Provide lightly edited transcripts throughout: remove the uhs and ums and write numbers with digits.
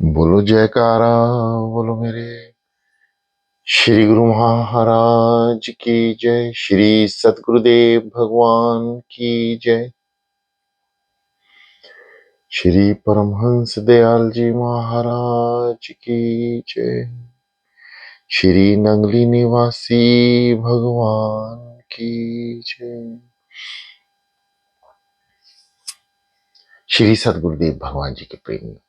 बोलो जयकारा। बोलो मेरे श्री गुरु महाराज की जय। श्री सतगुरुदेव भगवान की जय। श्री परमहंस दयाल जी महाराज की जय। श्री नंगली निवासी भगवान की जय। श्री सतगुरुदेव भगवान जी के प्रेमी,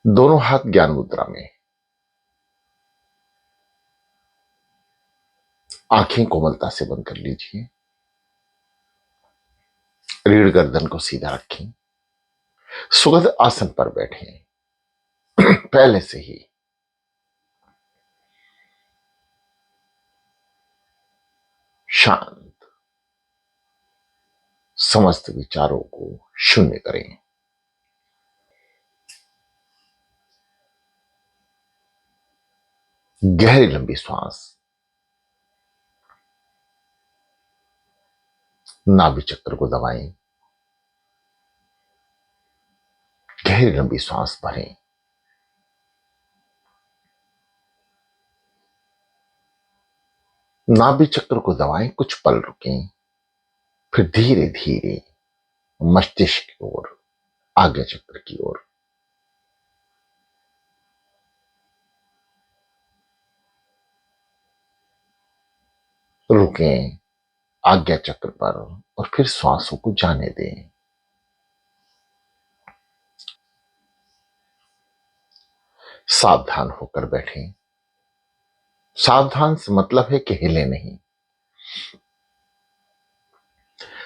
दोनों हाथ ज्ञान मुद्रा में, आंखें कोमलता से बंद कर लीजिए। रीढ़ गर्दन को सीधा रखें। सुगध आसन पर बैठे। पहले से ही शांत, समस्त विचारों को शून्य करें। गहरी लंबी सांस नाभि चक्र को दबाएं। गहरी लंबी सांस भरें। नाभि चक्र को दबाएं, कुछ पल रुकें, फिर धीरे धीरे मस्तिष्क की ओर, आज्ञा चक्र की ओर। रुकें आज्ञा चक्र पर और फिर श्वासों को जाने दें। सावधान होकर बैठें। सावधान से मतलब है कि हिले नहीं।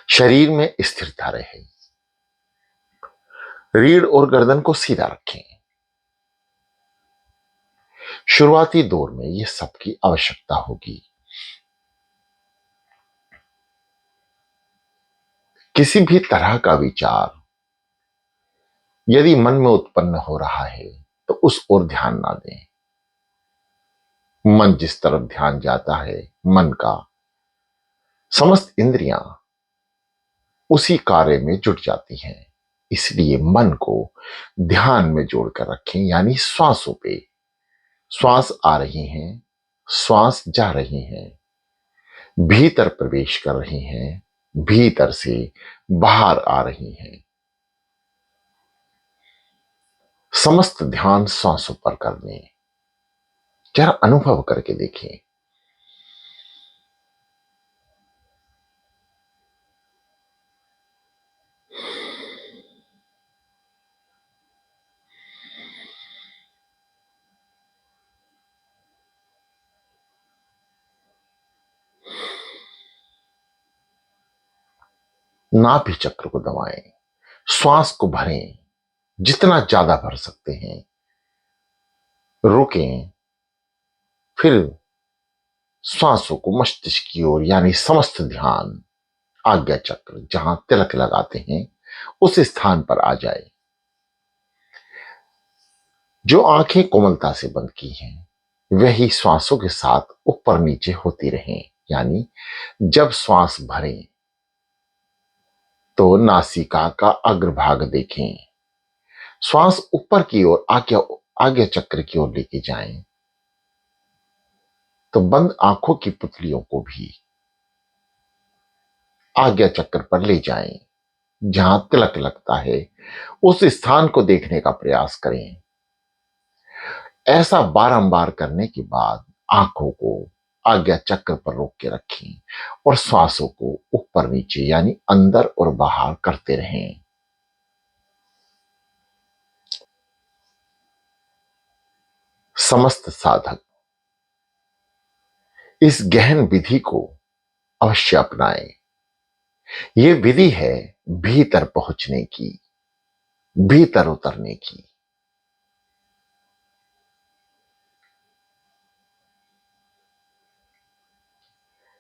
शरीर में स्थिरता रहे। रीढ़ और गर्दन को सीधा रखें। शुरुआती दौर में यह सबकी आवश्यकता होगी। किसी भी तरह का विचार यदि मन में उत्पन्न हो रहा है तो उस ओर ध्यान ना दें। मन जिस तरफ ध्यान जाता है, मन का समस्त इंद्रियां उसी कार्य में जुट जाती हैं। इसलिए मन को ध्यान में जोड़कर रखें, यानी श्वासों पे। श्वास आ रही हैं, श्वास जा रही हैं, भीतर प्रवेश कर रही हैं, भीतर से बाहर आ रही हैं। समस्त ध्यान श्वासों पर कर दें। जरा अनुभव करके देखें। नाभि चक्र को दबाएं, श्वास को भरें, जितना ज्यादा भर सकते हैं। रुकें, फिर श्वासों को मस्तिष्क की ओर, यानी समस्त ध्यान आज्ञा चक्र जहां तिलक लगाते हैं उस स्थान पर आ जाए। जो आंखें कोमलता से बंद की हैं वही श्वासों के साथ ऊपर नीचे होती रहें। यानी जब श्वास भरें तो नासिका का अग्रभाग देखें। श्वास ऊपर की ओर आज्ञा आज्ञा चक्र की ओर लेके जाएं तो बंद आंखों की पुतलियों को भी आज्ञा चक्र पर ले जाएं। जहां तिलक लगता है उस स्थान को देखने का प्रयास करें। ऐसा बारंबार करने के बाद आंखों को आज्ञा चक्र पर रोक के रखें और श्वासों को ऊपर नीचे, यानी अंदर और बाहर करते रहें। समस्त साधक इस गहन विधि को अवश्य अपनाएं। यह विधि है भीतर पहुंचने की, भीतर उतरने की।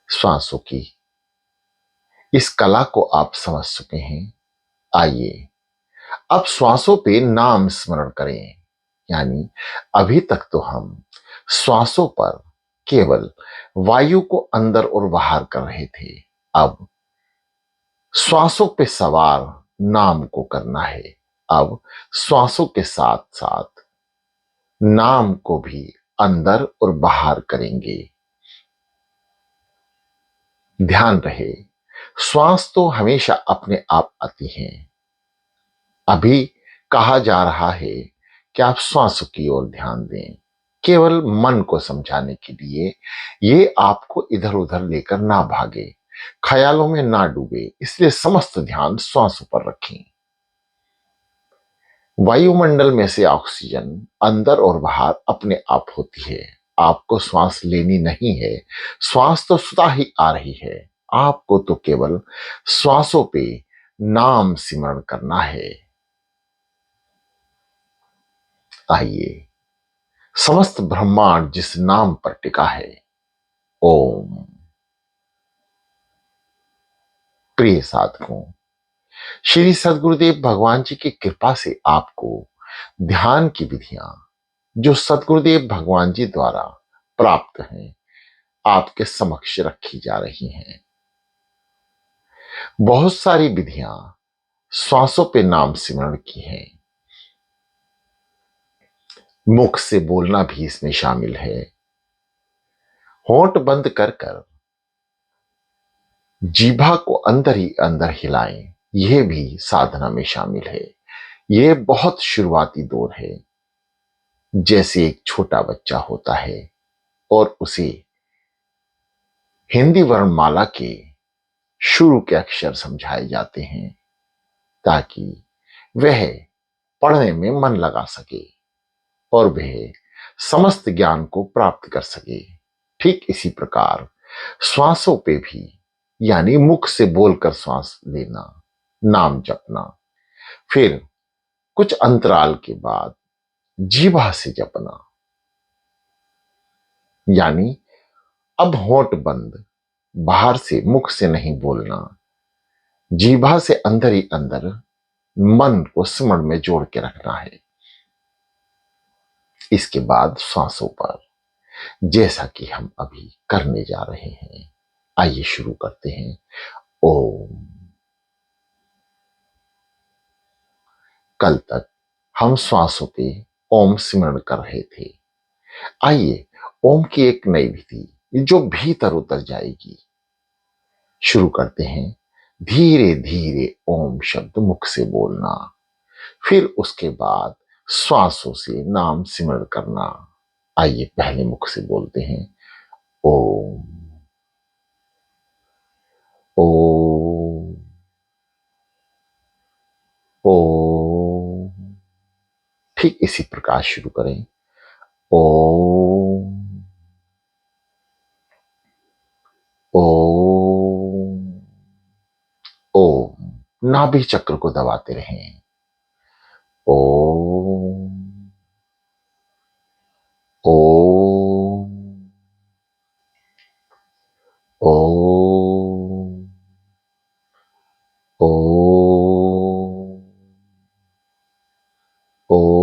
श्वासों की इस कला को आप समझ चुके हैं। आइए अब श्वासों पे नाम स्मरण करें। यानी अभी तक तो हम श्वासों पर केवल वायु को अंदर और बाहर कर रहे थे। अब श्वासों पे सवार नाम को करना है। अब श्वासों के साथ साथ नाम को भी अंदर और बाहर करेंगे। ध्यान रहे, श्वास तो हमेशा अपने आप आती हैं। अभी कहा जा रहा है कि आप श्वासों की ओर ध्यान दें, केवल मन को समझाने के लिए। ये आपको इधर उधर लेकर ना भागे, ख्यालों में ना डूबे, इसलिए समस्त ध्यान श्वासों पर रखें। वायुमंडल में से ऑक्सीजन अंदर और बाहर अपने आप होती है। आपको श्वास लेनी नहीं है, श्वास तो स्वतः ही आ रही है। आपको तो केवल श्वासों पे नाम सिमरण करना है। आइए, समस्त ब्रह्मांड जिस नाम पर टिका है, ओम। प्रिय साधकों, श्री सद्गुरुदेव भगवान जी की कृपा से आपको ध्यान की विधियां जो सद्गुरुदेव भगवान जी द्वारा प्राप्त हैं, आपके समक्ष रखी जा रही हैं। बहुत सारी विधियां श्वासों पे नाम सिमरण की हैं। मुख से बोलना भी इसमें शामिल है। होंठ बंद कर कर जीभा को अंदर ही अंदर हिलाएं, यह भी साधना में शामिल है। यह बहुत शुरुआती दौर है। जैसे एक छोटा बच्चा होता है और उसे हिंदी वर्णमाला के शुरू के अक्षर समझाए जाते हैं ताकि वह पढ़ने में मन लगा सके और वह समस्त ज्ञान को प्राप्त कर सके। ठीक इसी प्रकार श्वासों पे भी, यानी मुख से बोलकर श्वास लेना, नाम जपना, फिर कुछ अंतराल के बाद जीभा से जपना, यानी अब होंठ बंद, बाहर से मुख से नहीं बोलना, जीभा से अंदर ही अंदर मन को स्मरण में जोड़ के रखना है। इसके बाद श्वासों पर, जैसा कि हम अभी करने जा रहे हैं, आइए शुरू करते हैं। ओम। कल तक हम श्वासों पे ओम सिमरण कर रहे थे। आइए ओम की एक नई विधि जो भीतर उतर जाएगी शुरू करते हैं। धीरे धीरे ओम शब्द मुख से बोलना, फिर उसके बाद श्वासों से नाम सिमरण करना। आइए पहले मुख से बोलते हैं। ओम ओम ओम। ठीक इसी प्रकार शुरू करें। ओम ओम ओम। नाभि चक्र को दबाते रहें। ओम ओम ओम ओम ओम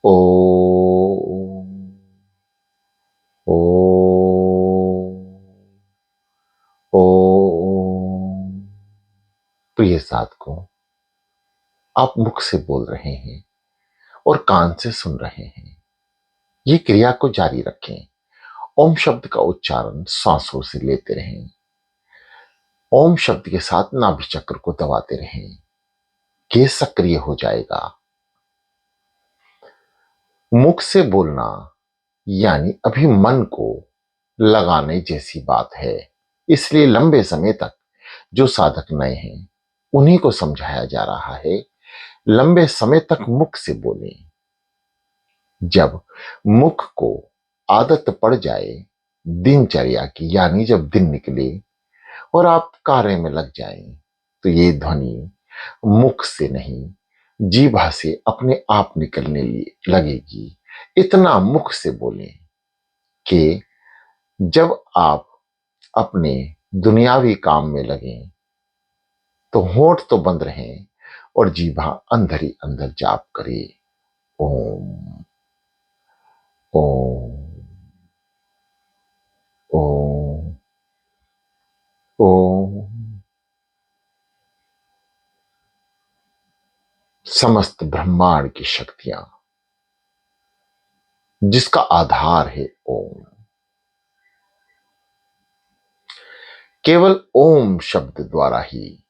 ओम ओम ओम। प्रिय साधकों, आप मुख से बोल रहे हैं और कान से सुन रहे हैं। ये क्रिया को जारी रखें। ओम शब्द का उच्चारण सांसों से लेते रहें। ओम शब्द के साथ नाभि चक्र को दबाते रहें। ये सक्रिय हो जाएगा। मुख से बोलना यानी अभी मन को लगाने जैसी बात है, इसलिए लंबे समय तक जो साधक नए हैं उन्हीं को समझाया जा रहा है। लंबे समय तक मुख से बोलें। जब मुख को आदत पड़ जाए दिनचर्या की, यानी जब दिन निकले और आप कार्य में लग जाएं, तो ये ध्वनि मुख से नहीं जीभा से अपने आप निकलने लगेगी। इतना मुख से बोलें कि जब आप अपने दुनियावी काम में लगें तो होंठ तो बंद रहें और जीभा अंदर ही अंदर जाप करे। ओम ओम ओम। समस्त ब्रह्मांड की शक्तियां जिसका आधार है ओम, केवल ओम शब्द द्वारा ही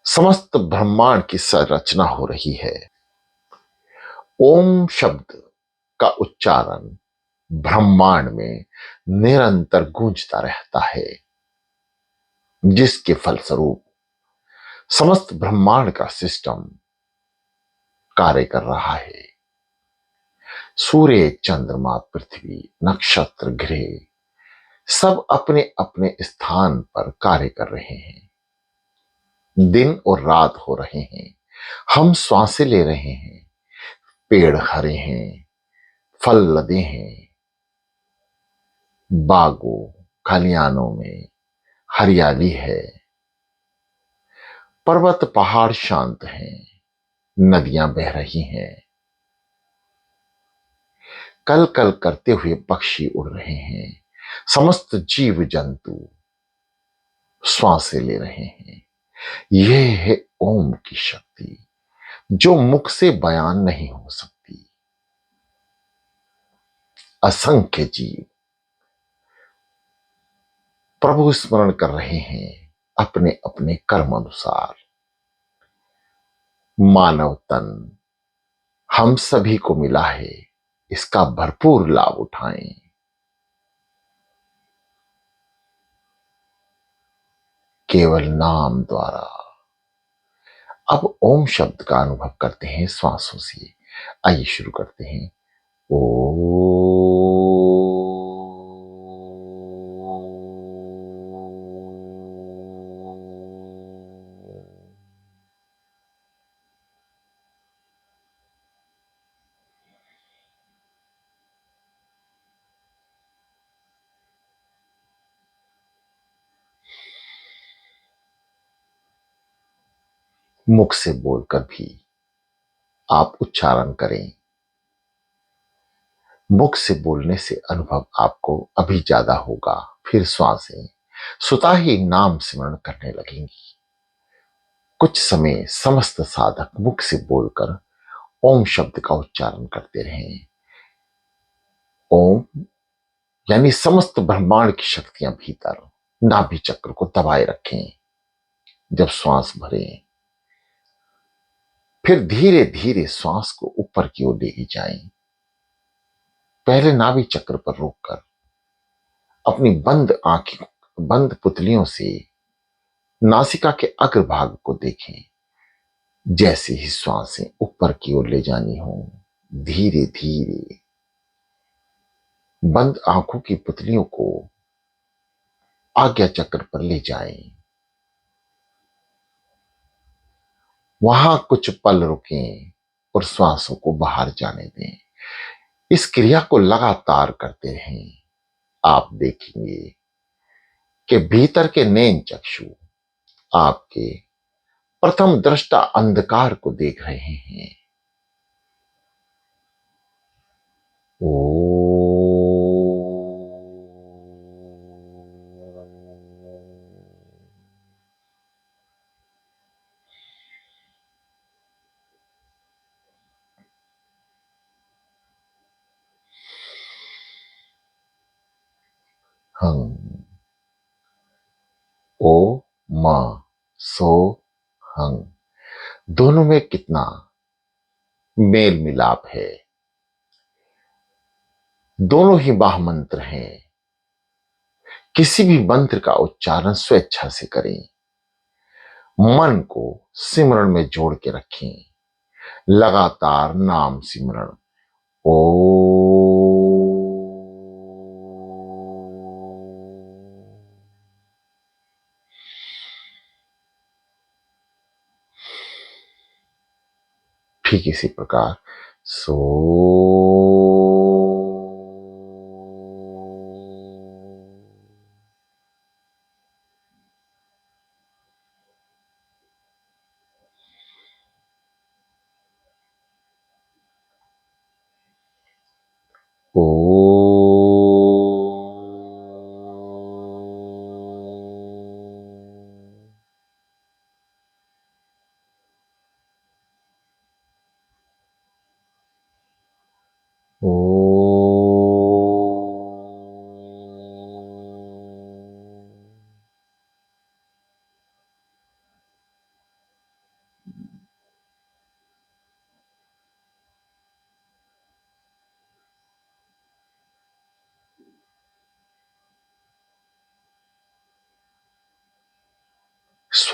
समस्त ब्रह्मांड की संरचना हो रही है। ओम शब्द का उच्चारण ब्रह्मांड में निरंतर गूंजता रहता है, जिसके फलस्वरूप समस्त ब्रह्मांड का सिस्टम कार्य कर रहा है। सूर्य, चंद्रमा, पृथ्वी, नक्षत्र, ग्रह सब अपने अपने स्थान पर कार्य कर रहे हैं। दिन और रात हो रहे हैं, हम श्वासें ले रहे हैं, पेड़ हरे हैं, फल लदे हैं, बागों खलियानों में हरियाली है, पर्वत पहाड़ शांत हैं, नदियां बह रही हैं, कल कल करते हुए पक्षी उड़ रहे हैं, समस्त जीव जंतु श्वासें ले रहे हैं। यह है ओम की शक्ति, जो मुख से बयान नहीं हो सकती। असंख्य जीव प्रभु स्मरण कर रहे हैं अपने अपने कर्म अनुसार। मानव तन हम सभी को मिला है, इसका भरपूर लाभ उठाएं। केवल नाम द्वारा अब ओम शब्द का अनुभव करते हैं श्वासों से। आइए शुरू करते हैं। ओ मुख से बोलकर भी आप उच्चारण करें। मुख से बोलने से अनुभव आपको अभी ज्यादा होगा। फिर श्वासें स्वतः ही नाम स्मरण करने लगेंगी। कुछ समय समस्त साधक मुख से बोलकर ओम शब्द का उच्चारण करते रहें। ओम यानी समस्त ब्रह्मांड की शक्तियां भीतर नाभि चक्र को दबाए रखें। जब श्वास भरें, फिर धीरे धीरे श्वास को ऊपर की ओर ले जाएं। पहले नाभि चक्र पर रोककर अपनी बंद आंखें, बंद पुतलियों से नासिका के अग्रभाग को देखें। जैसे ही श्वासें ऊपर की ओर ले जानी हो, धीरे धीरे बंद आंखों की पुतलियों को आज्ञा चक्र पर ले जाएं। वहां कुछ पल रुकें और श्वासों को बाहर जाने दें। इस क्रिया को लगातार करते रहें। आप देखेंगे कि भीतर के नैन चक्षु आपके प्रथम दृष्टा अंधकार को देख रहे हैं। ओ हंग, ओ म सो हंग, दोनों में कितना मेल मिलाप है। दोनों ही बाह मंत्र हैं। किसी भी मंत्र का उच्चारण स्वेच्छा से करें। मन को सिमरण में जोड़ के रखें। लगातार नाम सिमरण। ओ ठीक इसी प्रकार सो ओ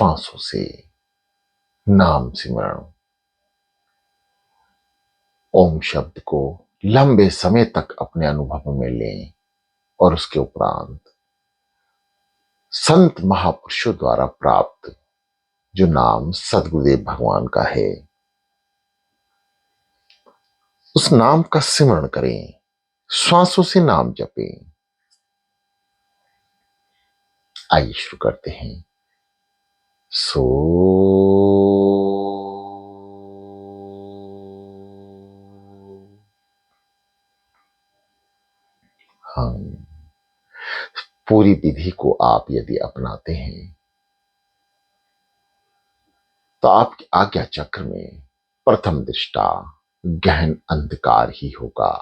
श्वासों से नाम सिमरण, ओम शब्द को लंबे समय तक अपने अनुभव में लें और उसके उपरांत संत महापुरुषों द्वारा प्राप्त जो नाम सदगुरुदेव भगवान का है, उस नाम का सिमरण करें, श्वासों से नाम जपें। आइए शुरू करते हैं। सो हम पूरी विधि को आप यदि अपनाते हैं तो आपकी आज्ञा चक्र में प्रथम दृष्टा गहन अंधकार ही होगा।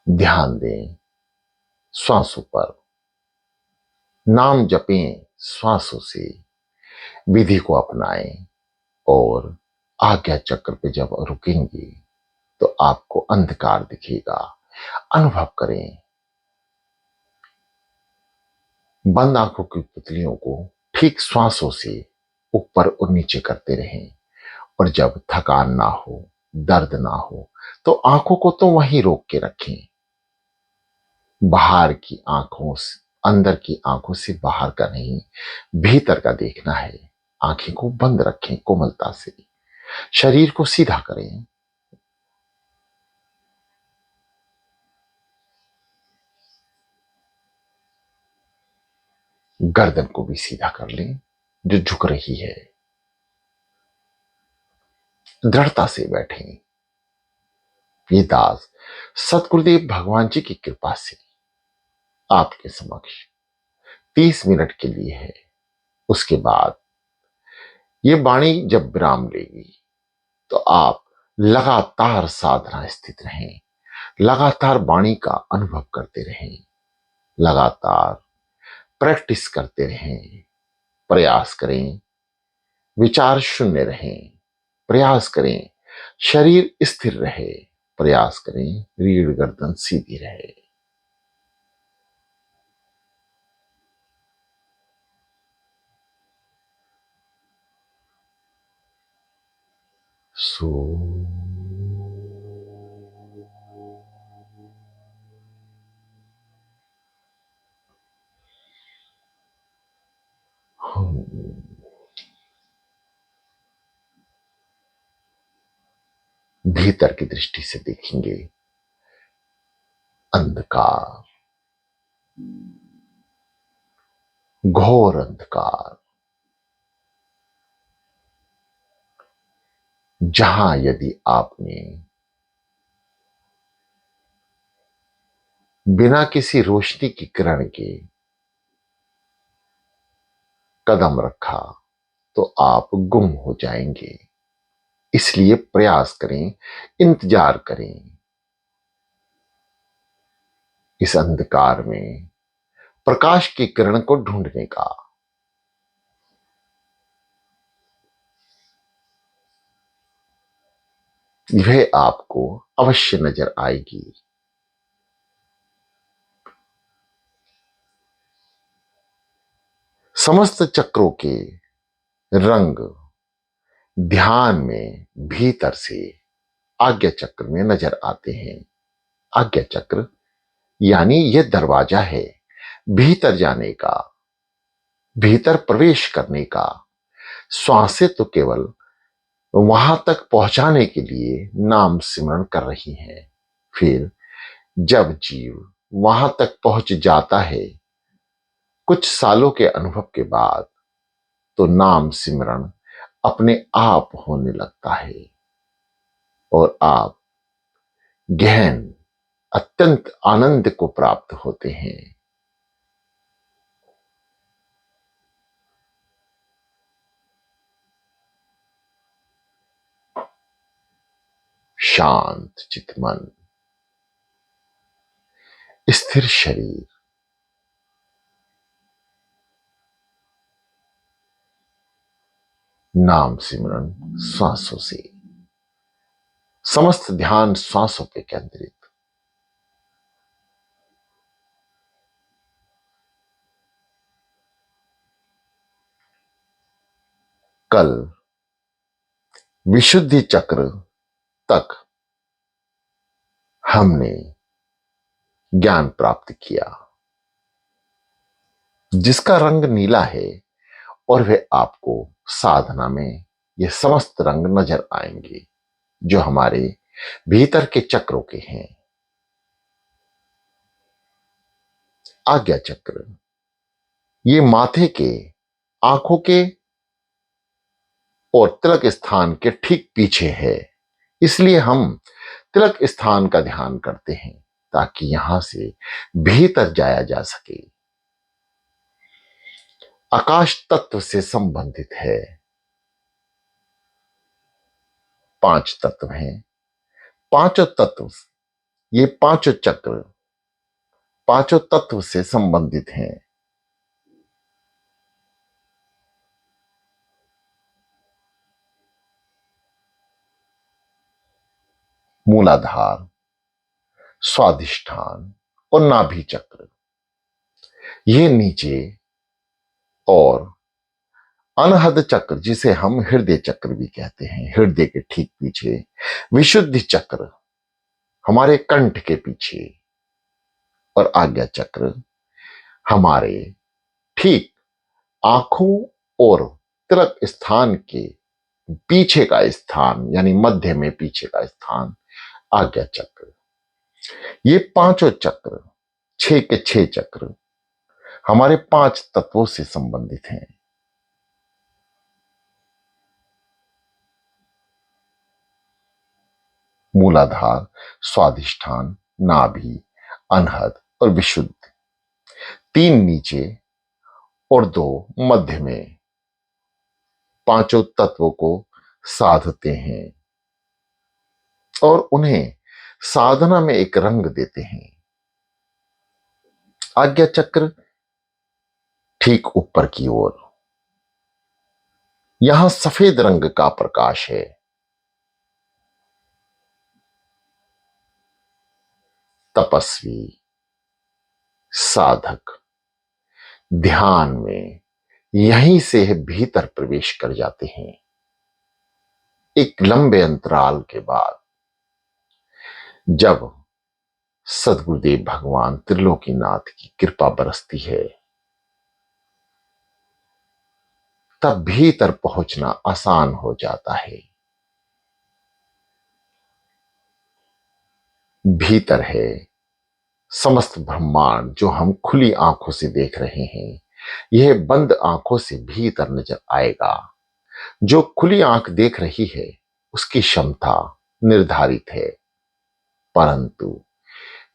ध्यान दें श्वासों पर, नाम जपें श्वासों से, विधि को अपनाएं और आज्ञा चक्र पे जब रुकेंगे तो आपको अंधकार दिखेगा। अनुभव करें, बंद आंखों की पुतलियों को ठीक श्वासों से ऊपर और नीचे करते रहें और जब थकान ना हो, दर्द ना हो तो आंखों को तो वहीं रोक के रखें। बाहर की आंखों से, अंदर की आंखों से बाहर का नहीं, भीतर का देखना है। आंखें को बंद रखें कोमलता से, शरीर को सीधा करें। गर्दन को भी सीधा कर लें जो झुक रही है। दृढ़ता से बैठें। ये दास सतगुरुदेव भगवान जी की कृपा से आपके समक्ष 30 मिनट के लिए है। उसके बाद ये वाणी जब विराम लेगी तो आप लगातार साधना स्थित रहें, लगातार वाणी का अनुभव करते रहें, लगातार प्रैक्टिस करते रहें। प्रयास करें विचार शून्य रहें, प्रयास करें शरीर स्थिर रहे, प्रयास करें रीढ़ गर्दन सीधी रहे। सो हम भीतर की दृष्टि से देखेंगे अंधकार, घोर अंधकार, जहां यदि आपने बिना किसी रोशनी की किरण के कदम रखा तो आप गुम हो जाएंगे। इसलिए प्रयास करें, इंतजार करें इस अंधकार में प्रकाश की किरण को ढूंढने का। वह आपको अवश्य नजर आएगी। समस्त चक्रों के रंग ध्यान में भीतर से आज्ञा चक्र में नजर आते हैं। आज्ञा चक्र यानी यह दरवाजा है भीतर जाने का, भीतर प्रवेश करने का। श्वासें तो केवल वहां तक पहुंचाने के लिए नाम सिमरण कर रही हैं। फिर जब जीव वहां तक पहुंच जाता है कुछ सालों के अनुभव के बाद, तो नाम सिमरण अपने आप होने लगता है और आप गहन अत्यंत आनंद को प्राप्त होते हैं। शांत चितमन, स्थिर शरीर, नाम सिमरण श्वासों से, समस्त ध्यान श्वासों पे केंद्रित। कल विशुद्धि चक्र तक हमने ज्ञान प्राप्त किया, जिसका रंग नीला है, और वे आपको साधना में ये समस्त रंग नजर आएंगे जो हमारे भीतर के चक्रों के हैं। आज्ञा चक्र ये माथे के, आंखों के और तिलक स्थान के ठीक पीछे है, इसलिए हम तिलक स्थान का ध्यान करते हैं ताकि यहां से भीतर जाया जा सके। आकाश तत्व से संबंधित है। 5 तत्व हैं। पांचों तत्व, ये पांचों चक्र पांचों तत्व से संबंधित हैं। मूलाधार, स्वादिष्ठान और नाभि चक्र, ये नीचे, और अनहद चक्र जिसे हम हृदय चक्र भी कहते हैं, हृदय के ठीक पीछे विशुद्धि चक्र हमारे कंठ के पीछे, और आज्ञा चक्र हमारे ठीक आंखों और तिलक स्थान के पीछे का स्थान, यानी मध्य में पीछे का स्थान आज्ञा चक्र। ये पांचों चक्र, 6 के 6 चक्र हमारे 5 तत्वों से संबंधित हैं। मूलाधार, स्वादिष्ठान, नाभि, अनहद और विशुद्ध, 3 नीचे और 2 मध्य में पांचों तत्वों को साधते हैं और उन्हें साधना में एक रंग देते हैं। आज्ञा चक्र ठीक ऊपर की ओर, यहां सफेद रंग का प्रकाश है। तपस्वी, साधक ध्यान में यहीं से भीतर प्रवेश कर जाते हैं। एक लंबे अंतराल के बाद जब सदगुरुदेव भगवान त्रिलोकीनाथ की कृपा बरसती है, तब भीतर पहुंचना आसान हो जाता है। भीतर है समस्त ब्रह्मांड जो हम खुली आंखों से देख रहे हैं। यह बंद आंखों से भीतर नजर आएगा। जो खुली आंख देख रही है उसकी क्षमता निर्धारित है, परंतु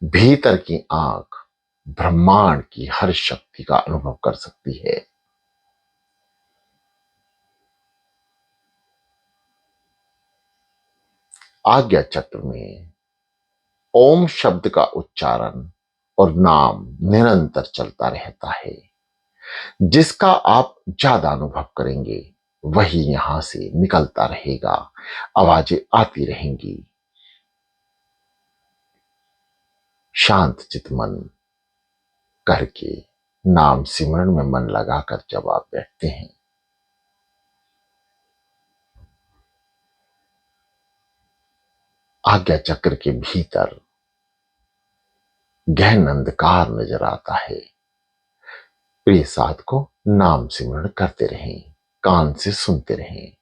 भीतर की आंख ब्रह्मांड की हर शक्ति का अनुभव कर सकती है। आज्ञा चक्र में ओम शब्द का उच्चारण और नाम निरंतर चलता रहता है। जिसका आप ज्यादा अनुभव करेंगे वही यहां से निकलता रहेगा, आवाजें आती रहेंगी। शांत चित मन करके नाम सिमरन में मन लगाकर जब आप बैठते हैं, आज्ञा चक्र के भीतर गहन अंधकार नजर आता है। प्रिय साधकों, नाम सिमरण करते रहें, कान से सुनते रहें।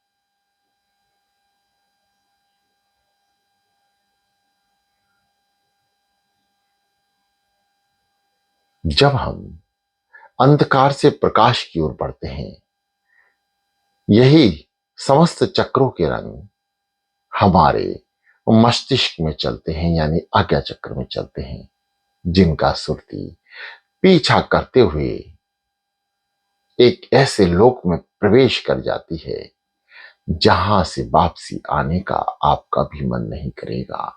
जब हम अंधकार से प्रकाश की ओर बढ़ते हैं, यही समस्त चक्रों के रंग हमारे मस्तिष्क में चलते हैं, यानी आज्ञा चक्र में चलते हैं, जिनका सुरती पीछा करते हुए एक ऐसे लोक में प्रवेश कर जाती है जहां से वापसी आने का आपका भी मन नहीं करेगा।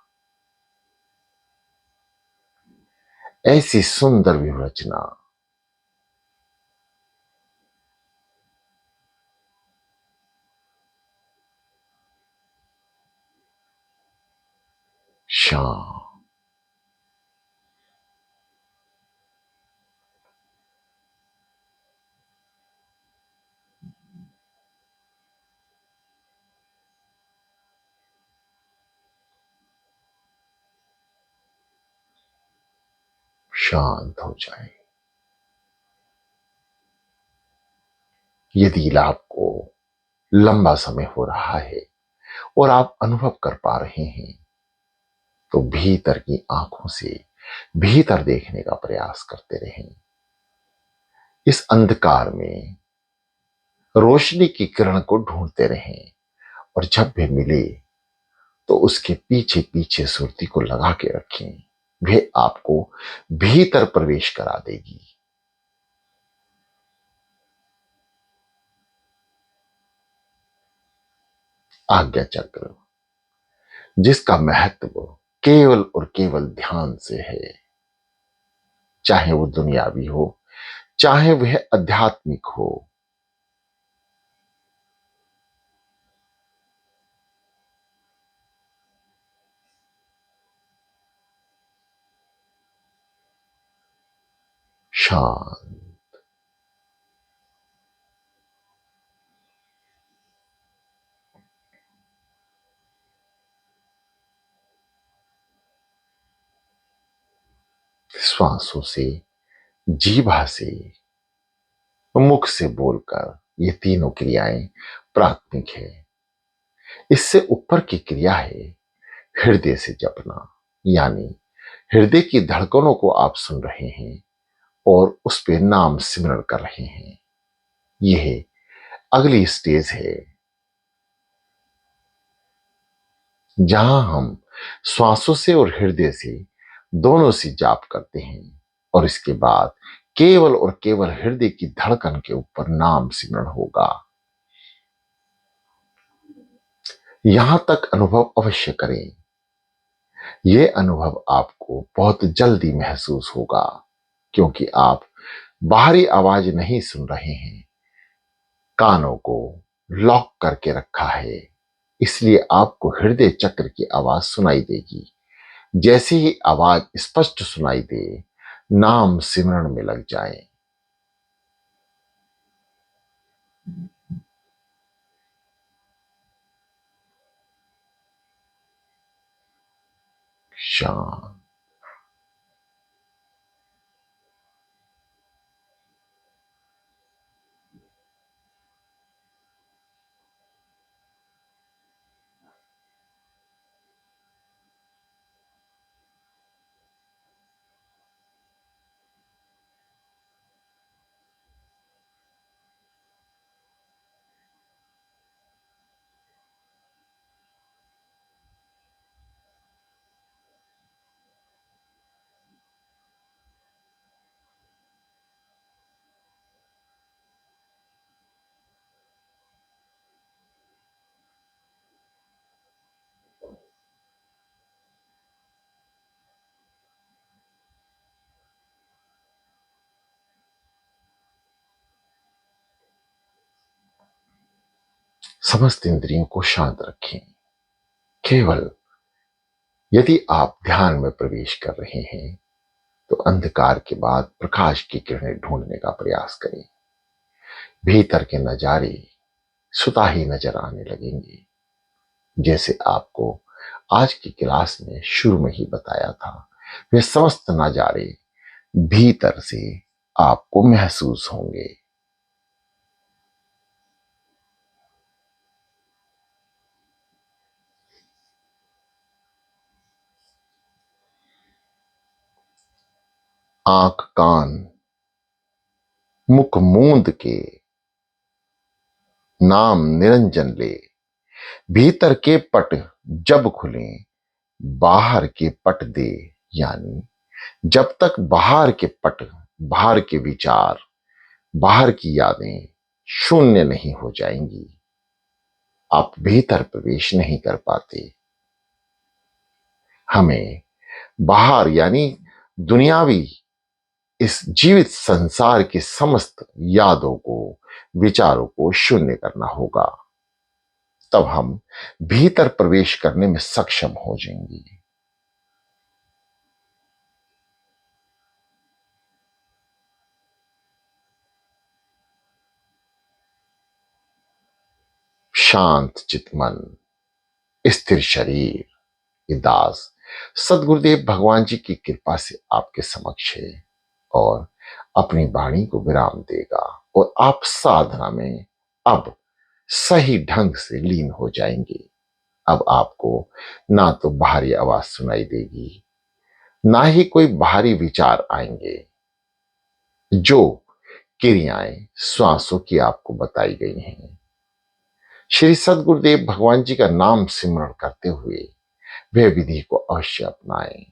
ऐसी सुंदर व्यूहरचना शाम शांत हो जाएं। यदि लाभ को लंबा समय हो रहा है और आप अनुभव कर पा रहे हैं, तो भीतर की आंखों से भीतर देखने का प्रयास करते रहें। इस अंधकार में रोशनी की किरण को ढूंढते रहें और जब भी मिले तो उसके पीछे पीछे सुरती को लगा के रखें। वह आपको भीतर प्रवेश करा देगी। आज्ञा चक्र, जिसका महत्व केवल और केवल ध्यान से है, चाहे वो दुनियावी हो चाहे वह आध्यात्मिक हो। शांत। श्वासों से, जीभा से, मुख से बोलकर ये तीनों क्रियाएं प्राथमिक है। इससे ऊपर की क्रिया है हृदय से जपना, यानी हृदय की धड़कनों को आप सुन रहे हैं और उस पे नाम सिमरण कर रहे हैं। यह अगली स्टेज है, जहां हम श्वासों से और हृदय से दोनों से जाप करते हैं और इसके बाद केवल और केवल हृदय की धड़कन के ऊपर नाम सिमरण होगा। यहां तक अनुभव अवश्य करें। यह अनुभव आपको बहुत जल्दी महसूस होगा, क्योंकि आप बाहरी आवाज नहीं सुन रहे हैं। कानों को लॉक करके रखा है, इसलिए आपको हृदय चक्र की आवाज सुनाई देगी। जैसे ही आवाज स्पष्ट सुनाई दे, नाम सिमरण में लग जाएं। शांत। समस्त इंद्रियों को शांत रखें। केवल यदि आप ध्यान में प्रवेश कर रहे हैं तो अंधकार के बाद प्रकाश की किरणें ढूंढने का प्रयास करें। भीतर के नजारे स्वतः ही नजर आने लगेंगे, जैसे आपको आज की क्लास में शुरू में ही बताया था। वे समस्त नजारे भीतर से आपको महसूस होंगे। आंख कान मुख मूंद के नाम निरंजन ले। भीतर के पट जब खुलें बाहर के पट दे, यानी जब तक बाहर के पट, बाहर के विचार, बाहर की यादें शून्य नहीं हो जाएंगी, आप भीतर प्रवेश नहीं कर पाते। हमें बाहर यानी दुनियावी इस जीवित संसार की समस्त यादों को, विचारों को शून्य करना होगा। तब हम भीतर प्रवेश करने में सक्षम हो जाएंगे। शांत चितमन, स्थिर शरीर, ये दास सदगुरुदेव भगवान जी की कृपा से आपके समक्ष है और अपनी वाणी को विराम देगा और आप साधना में अब सही ढंग से लीन हो जाएंगे। अब आपको ना तो बाहरी आवाज सुनाई देगी, ना ही कोई बाहरी विचार आएंगे। जो क्रियाएं श्वासों की आपको बताई गई हैं, श्री सदगुरुदेव भगवान जी का नाम सिमरण करते हुए वह विधि को अवश्य अपनाएं।